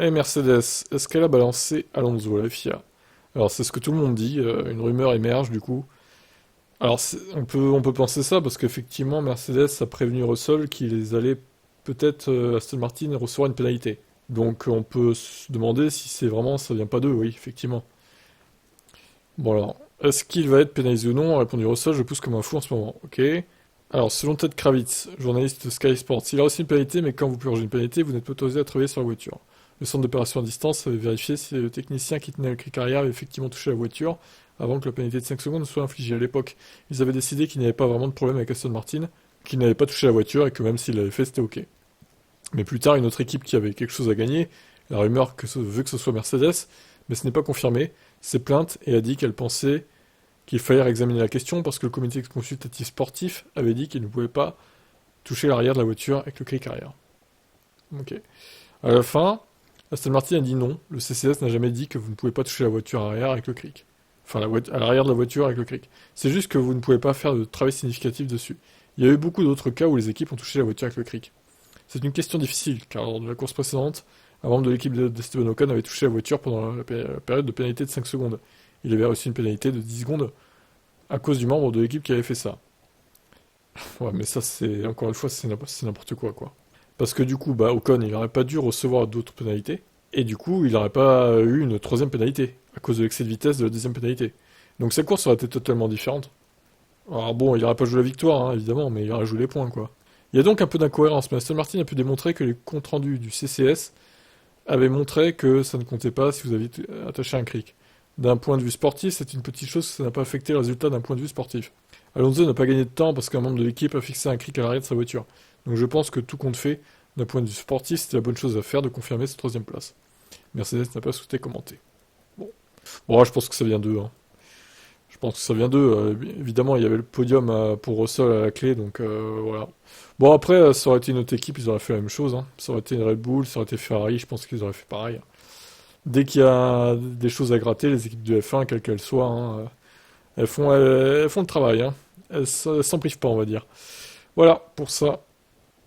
Et Mercedes, est-ce qu'elle a balancé Alonso, la FIA? Alors c'est ce que tout le monde dit, une rumeur émerge du coup. Alors on peut penser ça parce qu'effectivement Mercedes a prévenu Russell qu'ils allaient peut-être Aston Martin recevoir une pénalité. Donc on peut se demander si c'est vraiment ça vient pas d'eux, oui, effectivement. Bon alors, est-ce qu'il va être pénalisé ou non? A répondu Russell, je pousse comme un fou en ce moment. Ok. Alors selon Ted Kravitz, journaliste de Sky Sports, il a reçu une pénalité, mais quand vous purgez une pénalité, vous n'êtes pas autorisé à travailler sur la voiture. Le centre d'opération à distance avait vérifié si le technicien qui tenait le cric arrière avait effectivement touché la voiture avant que la pénalité de 5 secondes soit infligée. À l'époque, ils avaient décidé qu'il n'y avait pas vraiment de problème avec Aston Martin, qu'il n'avait pas touché la voiture et que même s'il l'avait fait, c'était ok. Mais plus tard, une autre équipe qui avait quelque chose à gagner, la rumeur veut que ce soit Mercedes, mais ce n'est pas confirmé, s'est plainte et a dit qu'elle pensait qu'il fallait examiner la question parce que le comité consultatif sportif avait dit qu'il ne pouvait pas toucher l'arrière de la voiture avec le cric arrière. Ok. À la fin, Aston Martin a dit non, le CCS n'a jamais dit que vous ne pouvez pas toucher la voiture arrière avec le cric. Enfin, à l'arrière de la voiture avec le cric. C'est juste que vous ne pouvez pas faire de travail significatif dessus. Il y a eu beaucoup d'autres cas où les équipes ont touché la voiture avec le cric. C'est une question difficile, car lors de la course précédente, un membre de l'équipe d'Esteban Ocon avait touché la voiture pendant la période de pénalité de 5 secondes. Il avait reçu une pénalité de 10 secondes à cause du membre de l'équipe qui avait fait ça. Ouais, mais ça, c'est encore une fois, c'est n'importe quoi, quoi. Parce que du coup, bah, Ocon, il n'aurait pas dû recevoir d'autres pénalités, et du coup, il n'aurait pas eu une troisième pénalité, à cause de l'excès de vitesse de la deuxième pénalité. Donc sa course aurait été totalement différente. Alors bon, il n'aurait pas joué la victoire, hein, évidemment, mais il aurait joué les points, quoi. Il y a donc un peu d'incohérence, mais Aston Martin a pu démontrer que les comptes rendus du CCS avaient montré que ça ne comptait pas si vous aviez attaché un cric. D'un point de vue sportif, c'est une petite chose, ça n'a pas affecté le résultat d'un point de vue sportif. Alonso n'a pas gagné de temps parce qu'un membre de l'équipe a fixé un cric à l'arrière de sa voiture. Donc je pense que tout compte fait, d'un point de vue sportif, c'était la bonne chose à faire de confirmer cette troisième place. Mercedes n'a pas souhaité commenter. Bon, bon, je pense que ça vient d'eux, hein. Je pense que ça vient d'eux. Évidemment, il y avait le podium pour Russell à la clé, donc voilà. Bon, après, ça aurait été une autre équipe, ils auraient fait la même chose, hein. Ça aurait été une Red Bull, ça aurait été Ferrari, je pense qu'ils auraient fait pareil. Dès qu'il y a des choses à gratter, les équipes de F1, quelles qu'elles soient, hein, elles font le travail, hein. Elles s'en privent pas, on va dire. Voilà, pour ça.